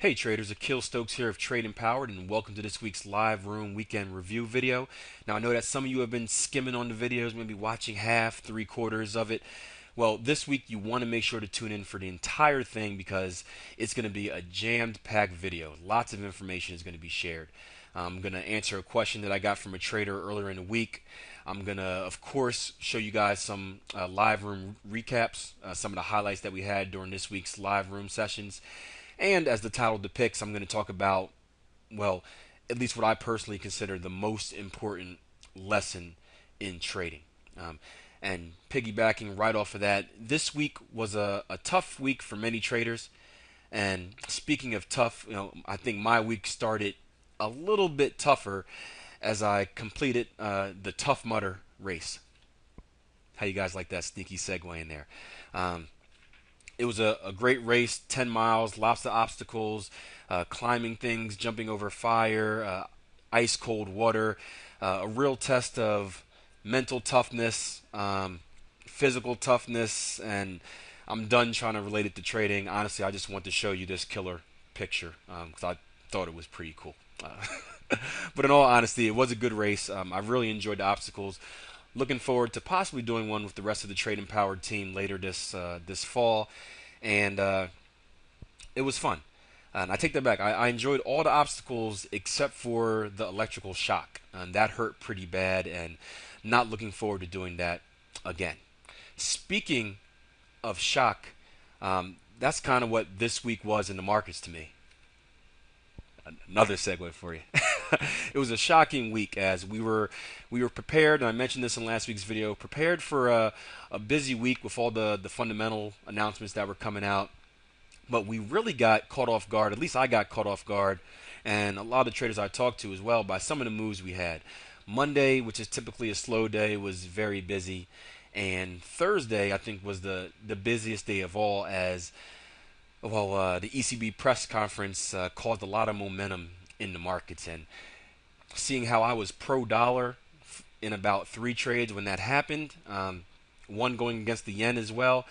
Hey traders, Akil Stokes here of Trade Empowered, and welcome to this week's live room weekend review video. Now I know that some of you have been skimming on the videos, maybe watching half, three quarters of it. Well, this week you want to make sure to tune in for the entire thing because it's going to be a jammed-packed video. Lots of information is going to be shared. I'm going to answer a question that I got from a trader earlier in the week. I'm going to, of course, show you guys some live room recaps, some of the highlights that we had during this week's live room sessions. And as the title depicts, I'm going to talk about, well, at least what I personally consider the most important lesson in trading. Um, and piggybacking right off of that, this week was a tough week for many traders. And speaking of tough, I think my week started a little bit tougher as I completed the Tough Mudder race. How you guys like that sneaky segue in there? Um, it was a great race, 10 miles, lots of obstacles, climbing things, jumping over fire, ice cold water, a real test of mental toughness, physical toughness, and I'm done trying to relate it to trading. Honestly, I just want to show you this killer picture because I thought it was pretty cool. But in all honesty, it was a good race. I really enjoyed the obstacles. Looking forward to possibly doing one with the rest of the Trade Empowered team later this fall, and it was fun. And I take that back. I enjoyed all the obstacles except for the electrical shock, and that hurt pretty bad. And not looking forward to doing that again. Speaking of shock, that's kind of what this week was in the markets to me. Another segue for you. It was a shocking week as we were prepared, and I mentioned this in last week's video, prepared for a busy week with all the fundamental announcements that were coming out. But we really got caught off guard. At least I got caught off guard, and a lot of the traders I talked to as well by some of the moves we had. Monday, which is typically a slow day, was very busy, and Thursday I think was the busiest day of all as the ECB press conference caused a lot of momentum in the markets, and seeing how I was pro dollar in about three trades when that happened, one going against the yen as well,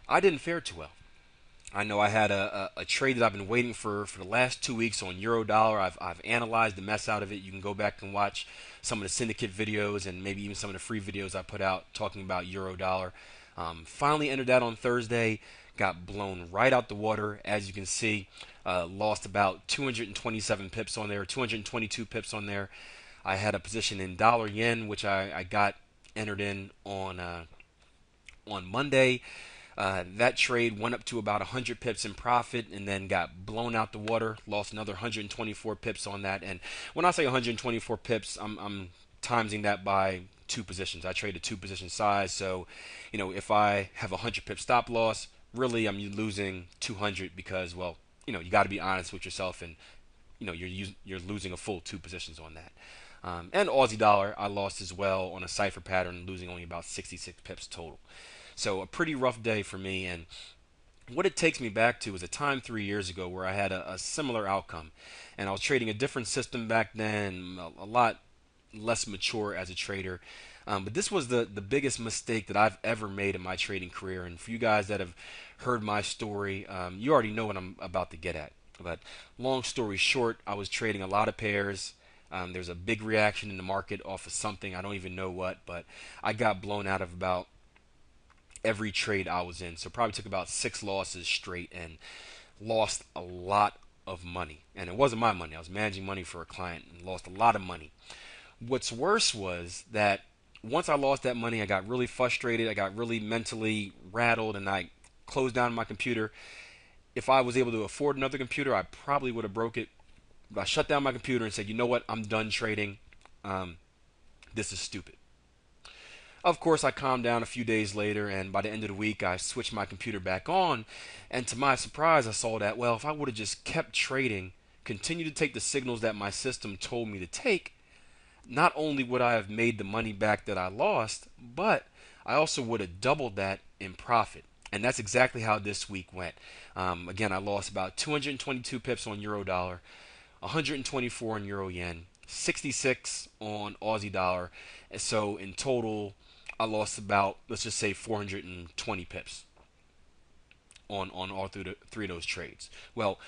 I didn't fare too well. I know I had a trade that I've been waiting for the last 2 weeks on euro dollar. I've analyzed the mess out of it. You can go back and watch some of the syndicate videos and maybe even some of the free videos I put out talking about euro dollar. Finally entered that on Thursday. Got blown right out the water, as you can see. Lost about 227 pips on there, 222 pips on there. I had a position in dollar yen, which I got entered in on Monday. That trade went up to about 100 pips in profit and then got blown out the water. Lost another 124 pips on that. And when I say 124 pips, I'm timesing that by two positions. I trade a two position size. So, if I have a 100 pip stop loss, really I'm losing 200 because, well, you got to be honest with yourself and, you're losing a full two positions on that. And Aussie dollar, I lost as well on a cipher pattern, losing only about 66 pips total. So a pretty rough day for me. And what it takes me back to is a time 3 years ago where I had a similar outcome. And I was trading a different system back then, a lot less mature as a trader. But this was the biggest mistake that I've ever made in my trading career. And for you guys that have heard my story, you already know what I'm about to get at. But long story short, I was trading a lot of pairs. There's a big reaction in the market off of something, I don't even know what, but I got blown out of about every trade I was in. So probably took about six losses straight and lost a lot of money. And it wasn't my money. I was managing money for a client and lost a lot of money. What's worse was that once I lost that money, I got really frustrated. I got really mentally rattled and I closed down my computer. If I was able to afford another computer, I probably would have broke it. But I shut down my computer and said, you know what? I'm done trading. Um, this is stupid. Of course, I calmed down a few days later, and by the end of the week, I switched my computer back on. And to my surprise, I saw that, well, if I would have just kept trading, continued to take the signals that my system told me to take, not only would I have made the money back that I lost, but I also would have doubled that in profit. And that's exactly how this week went. Again, I lost about 222 pips on euro dollar, 124 on euro yen, 66 on Aussie dollar. And so in total, I lost about, let's just say, 420 pips on all three of those trades. Well,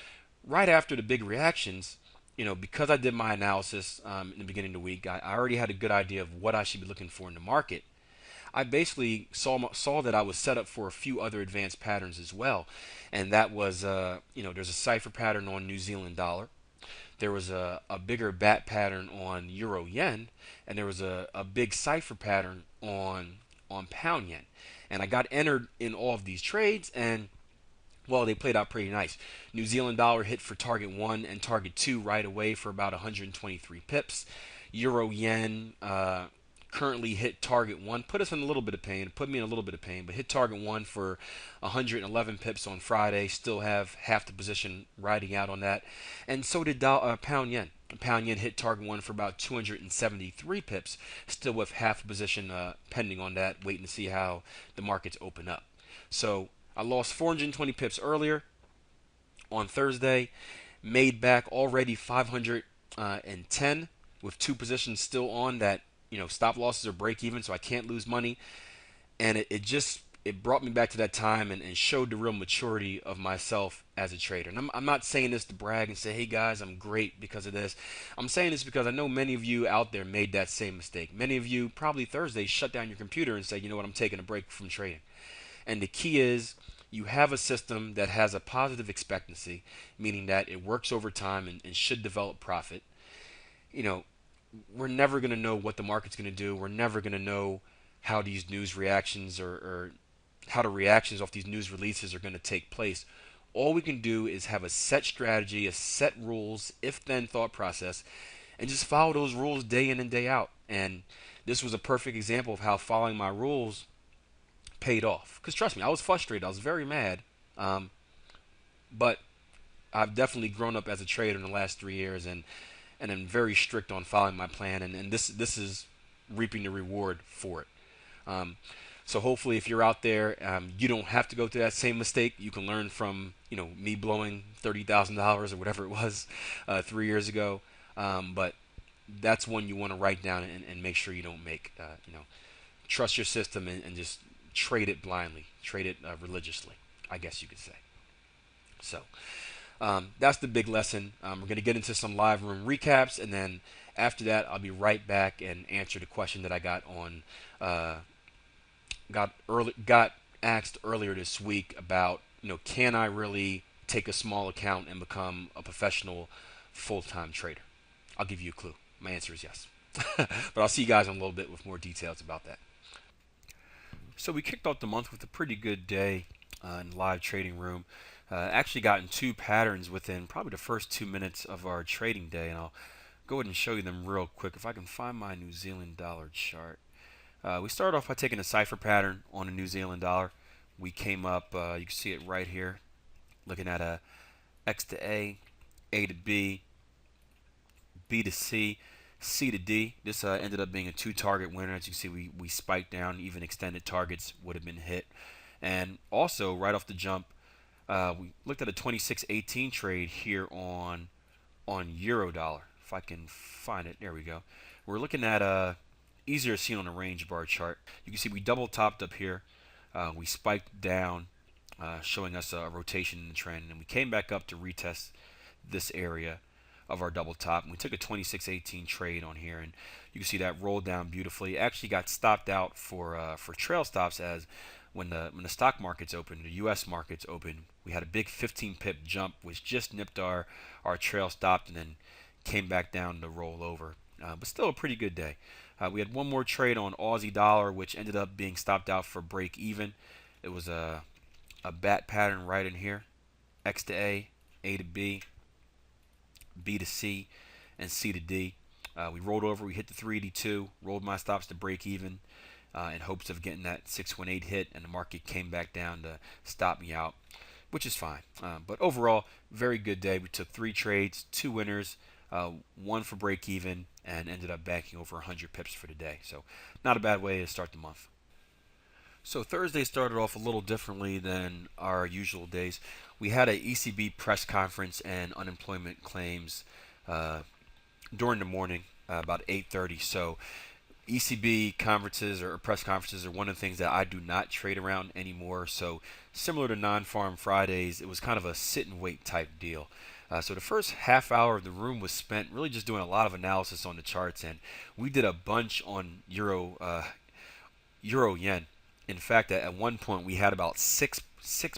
right after the big reactions, because I did my analysis in the beginning of the week, I already had a good idea of what I should be looking for in the market. I basically saw that I was set up for a few other advanced patterns as well, and that was there's a cipher pattern on New Zealand dollar. There was a bigger bat pattern on Euro Yen, and there was a big cipher pattern on Pound Yen. And I got entered in all of these trades, and well, they played out pretty nice. New Zealand dollar hit for target 1 and target 2 right away for about 123 pips. Euro Yen currently hit target 1, put us in a little bit of pain, put me in a little bit of pain, but hit target 1 for 111 pips on Friday. Still have half the position riding out on that. And so did Pound Yen. Pound Yen hit target 1 for about 273 pips, still with half a position pending on that, waiting to see how the markets open up. So I lost 420 pips earlier on Thursday, made back already 510 with two positions still on that. Stop losses are break even, so I can't lose money. And it brought me back to that time and showed the real maturity of myself as a trader. And I'm not saying this to brag and say, hey guys, I'm great because of this. I'm saying this because I know many of you out there made that same mistake. Many of you probably Thursday shut down your computer and said, you know what, I'm taking a break from trading. And the key is you have a system that has a positive expectancy, meaning that it works over time and should develop profit. We're never going to know what the market's going to do. We're never going to know how these news reactions or how the reactions off these news releases are going to take place. All we can do is have a set strategy, a set rules, if then thought process, and just follow those rules day in and day out. And this was a perfect example of how following my rules paid off. Because trust me, I was frustrated. I was very mad. But I've definitely grown up as a trader in the last 3 years, and I'm very strict on following my plan. And this is reaping the reward for it. So hopefully, if you're out there, you don't have to go through that same mistake. You can learn from me blowing $30,000 or whatever it was 3 years ago. But that's one you want to write down and make sure you don't make. Trust your system and just trade it blindly, trade it religiously, I guess you could say. So that's the big lesson. We're going to get into some live room recaps, and then after that, I'll be right back and answer the question that I got on got asked earlier this week about can I really take a small account and become a professional full-time trader? I'll give you a clue. My answer is yes. But I'll see you guys in a little bit with more details about that. So we kicked off the month with a pretty good day in the live trading room. Actually gotten two patterns within probably the first 2 minutes of our trading day, and I'll go ahead and show you them real quick. If I can find my New Zealand dollar chart. We started off by taking a cipher pattern on a New Zealand dollar. We came up, you can see it right here, looking at a X to A to B, B to C, C to D. This ended up being a two-target winner. As you can see, we spiked down. Even extended targets would have been hit. And also, right off the jump, we looked at a 26.18 trade here on Euro dollar. If I can find it, there we go. We're looking at easier to see on a range bar chart. You can see we double topped up here. We spiked down, showing us a rotation in the trend, and we came back up to retest this area of our double top. And we took a 26.18 trade on here, and you can see that rolled down beautifully. It actually got stopped out for trail stops, as when the stock markets opened, the U.S. markets opened, we had a big 15 pip jump, which just nipped our trail stop and then came back down to roll over. But still a pretty good day. We had one more trade on Aussie dollar, which ended up being stopped out for break even. It was a bat pattern right in here. X to A to B, B to C, and C to D. We rolled over, we hit the 382, rolled my stops to break even in hopes of getting that 618 hit, and the market came back down to stop me out, which is fine. But overall, very good day. We took 3 trades, 2 winners, 1 for break even, and ended up backing over 100 pips for the day. So not a bad way to start the month. So Thursday started off a little differently than our usual days. We had a ECB press conference and unemployment claims during the morning, about 8:30. So ECB conferences or press conferences are one of the things that I do not trade around anymore. So similar to non-farm Fridays, it was kind of a sit and wait type deal. So the first half hour of the room was spent really just doing a lot of analysis on the charts, and we did a bunch on euro yen. In fact, at one point we had about six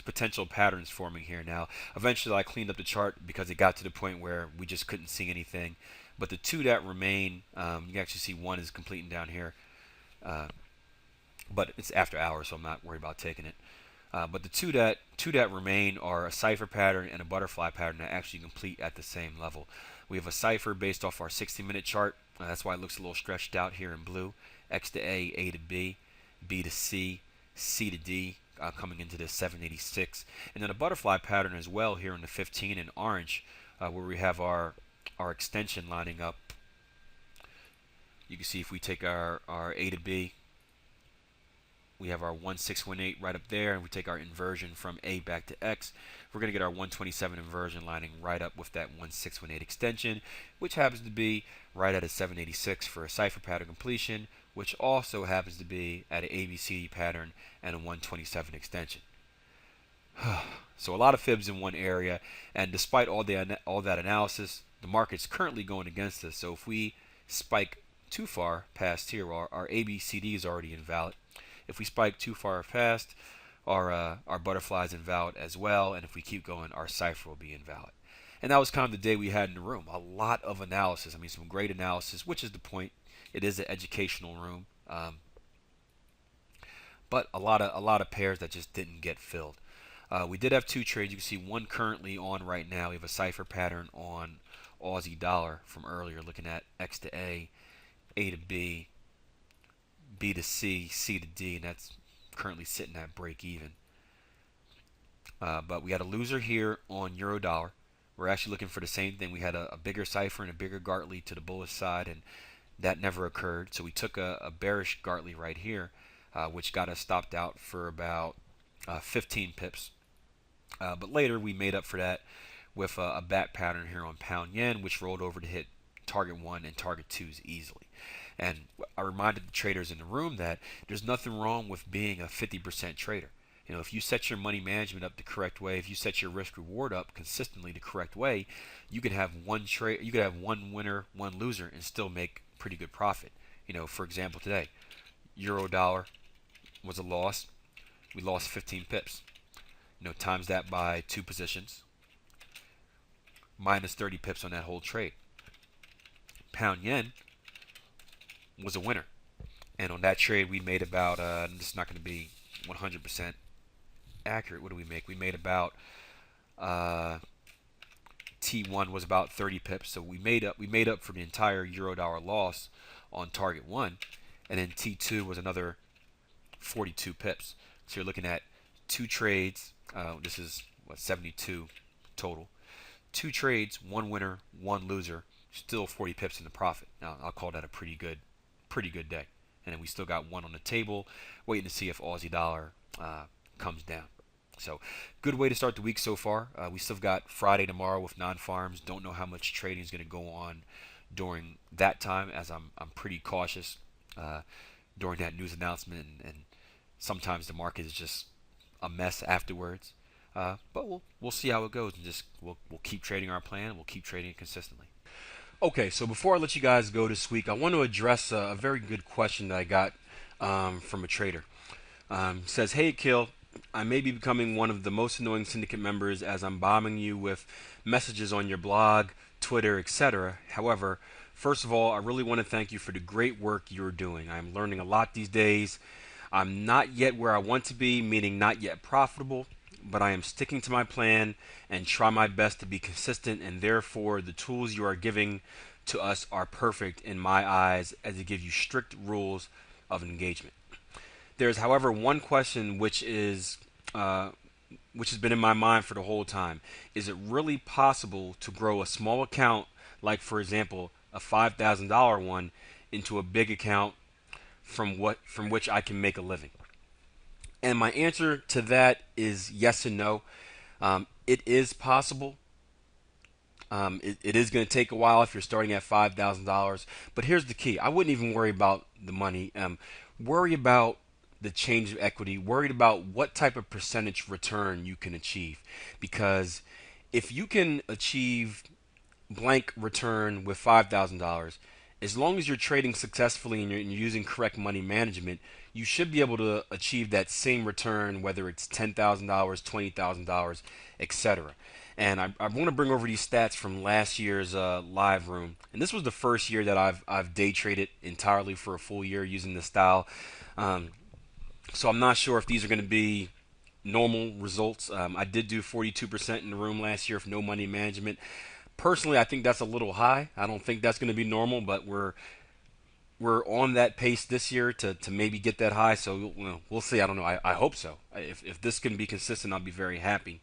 potential patterns forming here. Now, eventually I cleaned up the chart because it got to the point where we just couldn't see anything. But the two that remain, you can actually see one is completing down here, but it's after hours, so I'm not worried about taking it. But the two that remain are a cipher pattern and a butterfly pattern that actually complete at the same level. We have a cipher based off our 60-minute chart. That's why it looks a little stretched out here in blue. X to A to B, B to C, C to D, coming into the 786, and then a butterfly pattern as well here in the 15 in orange, where we have our extension lining up. You can see if we take our A to B, we have our 1618 right up there, and we take our inversion from A back to X, we're going to get our 127 inversion lining right up with that 1618 extension, which happens to be right at a 786 for a cipher pattern completion, which also happens to be at an ABCD pattern and a 127 extension. So a lot of fibs in one area, and despite all that analysis, the market's currently going against us. So if we spike too far past here, our ABCD is already invalid. If we spike too far past, our butterfly is invalid as well, and if we keep going, our cipher will be invalid. And that was kind of the day we had in the room. A lot of analysis. I mean, some great analysis, which is the point. It is an educational room, but a lot of pairs that just didn't get filled. We did have two trades. You can see one currently on right now. We have a cipher pattern on Aussie dollar from earlier, looking at X to A to B, B to C, C to D, and that's currently sitting at break even. But we had a loser here on euro dollar. We're actually looking for the same thing. We had a bigger cipher and a bigger Gartley to the bullish side, and that never occurred. So we took a bearish Gartley right here, which got us stopped out for about 15 pips. But later we made up for that with a bat pattern here on pound yen, which rolled over to hit target 1 and target 2s easily. And I reminded the traders in the room that there's nothing wrong with being a 50% trader. You know, if you set your money management up the correct way, if you set your risk reward up consistently the correct way, you could have one trade, you could have one winner, one loser, and still make pretty good profit. You know, for example, today, euro dollar was a loss. We lost 15 pips. You know, times that by two positions, minus 30 pips on that whole trade. Pound yen was a winner, and on that trade we made about this is not going to be 100% accurate. What do we make? We made about T1 was about 30 pips, so we made up for the entire euro dollar loss on target 1, and then T2 was another 42 pips. So you're looking at two trades. This is what, 72 total. Two trades, one winner, one loser, still 40 pips in the profit. Now I'll call that a pretty good day. And then we still got one on the table, waiting to see if Aussie dollar comes down. So good way to start the week so far. We still got Friday tomorrow with non-farms. Don't know how much trading is going to go on during that time, as I'm pretty cautious during that news announcement, and sometimes the market is just a mess afterwards. But we'll see how it goes, and just we'll keep trading our plan. We'll keep trading it consistently. Okay, so before I let you guys go this week, I want to address a very good question that I got from a trader. Says, "Hey, Kill, I may be becoming one of the most annoying syndicate members as I'm bombing you with messages on your blog, Twitter, etc. However, first of all, I really want to thank you for the great work you're doing. I'm learning a lot these days. I'm not yet where I want to be, meaning not yet profitable, but I am sticking to my plan and try my best to be consistent, and therefore the tools you are giving to us are perfect in my eyes as they give you strict rules of engagement. There's, however, one question which has been in my mind for the whole time. Is it really possible to grow a small account, like for example a $5,000 one, into a big account from which I can make a living?" And my answer to that is yes and no. It is possible. It is going to take a while if you're starting at $5,000. But here's the key. I wouldn't even worry about the money. Worry about the change of equity. Worried about what type of percentage return you can achieve. Because if you can achieve blank return with $5,000, as long as you're trading successfully and you're using correct money management, you should be able to achieve that same return, whether it's $10,000, $20,000, etc. And I want to bring over these stats from last year's live room, and this was the first year that I've day traded entirely for a full year using this style. Um, so I'm not sure if these are going to be normal results. I did do 42% in the room last year with no money management. Personally, I think that's a little high. I don't think that's going to be normal, but we're on that pace this year to maybe get that high. So we'll see. I don't know. I hope so. If this can be consistent, I'll be very happy.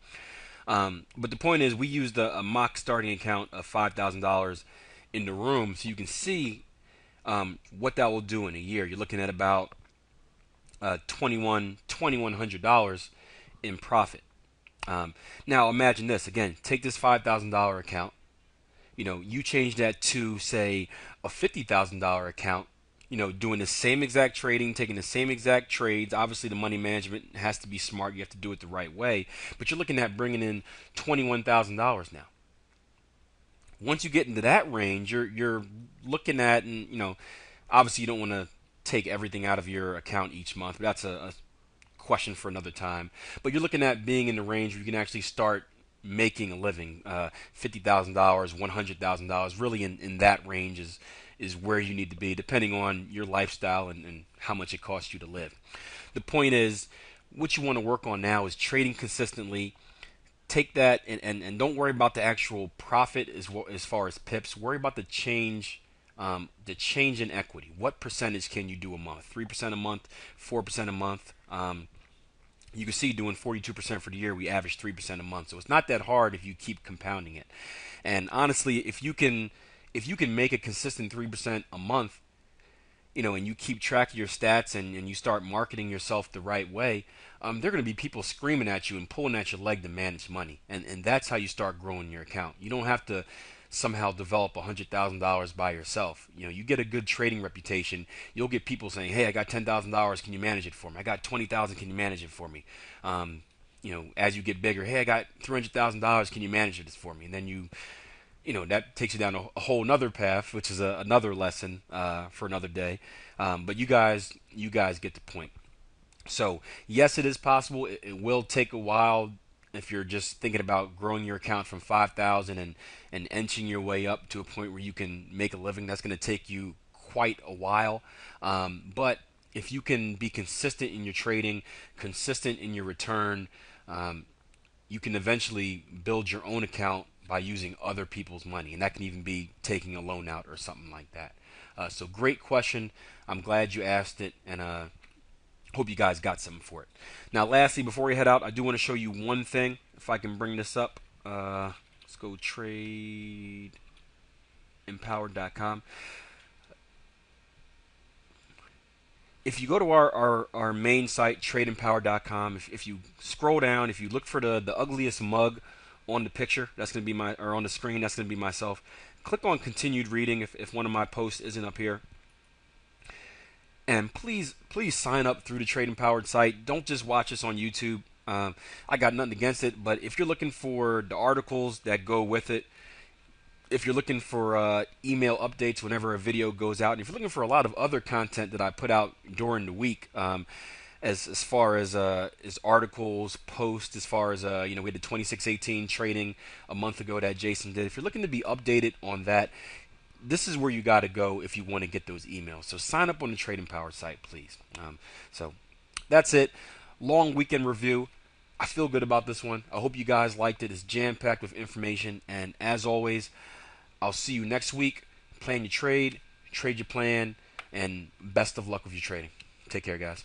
But the point is, we used a mock starting account of $5,000 in the room, so you can see what that will do in a year. You're looking at about $2,100 in profit. Now imagine this again. Take this $5,000 account. You change that to say a $50,000 account. Doing the same exact trading, taking the same exact trades. Obviously, the money management has to be smart. You have to do it the right way. But you're looking at bringing in $21,000 now. Once you get into that range, you're looking at, and obviously you don't want to take everything out of your account each month. But that's a question for another time. But you're looking at being in the range where you can actually start making a living. $50,000, $100,000, really in that range is where you need to be, depending on your lifestyle and how much it costs you to live. The point is, what you want to work on now is trading consistently. Take that and don't worry about the actual profit as far as pips. Worry about the change in equity. What percentage can you do a month? 3% a month, 4% a month. You can see doing 42% for the year, we average 3% a month. So it's not that hard if you keep compounding it. And honestly, if you can make a consistent 3% a month, and you keep track of your stats and you start marketing yourself the right way, there are going to be people screaming at you and pulling at your leg to manage money. And that's how you start growing your account. You don't have to somehow develop $100,000 by yourself. You get a good trading reputation. You'll get people saying, "Hey, I got $10,000. Can you manage it for me? I got 20,000. Can you manage it for me?" As you get bigger, "Hey, I got $300,000. Can you manage this for me?" And then that takes you down a whole nother path, which is another lesson for another day. But you guys get the point. So yes, it is possible. It will take a while if you're just thinking about growing your account from 5,000 and inching your way up to a point where you can make a living. That's going to take you quite a while. But if you can be consistent in your trading, consistent in your return, you can eventually build your own account by using other people's money, and that can even be taking a loan out or something like that. So great question. I'm glad you asked it, and hope you guys got something for it. Now, lastly, before we head out, I do want to show you one thing. If I can bring this up, let's go tradeempowered.com. If you go to our main site, tradeempowered.com, if you scroll down, if you look for the ugliest mug on the picture, that's going to be or on the screen, that's going to be myself. Click on continued reading if one of my posts isn't up here. And please sign up through the Trade Empowered site. Don't just watch us on YouTube. I got nothing against it, but if you're looking for the articles that go with it, if you're looking for email updates whenever a video goes out, and if you're looking for a lot of other content that I put out during the week, as far as articles, posts, as far as we had the 2618 trading a month ago that Jason did. If you're looking to be updated on that, this is where you got to go if you want to get those emails. So sign up on the Trade Empowered site, please. So that's it. Long weekend review. I feel good about this one. I hope you guys liked it. It's jam-packed with information. And as always, I'll see you next week. Plan your trade, trade your plan, and best of luck with your trading. Take care, guys.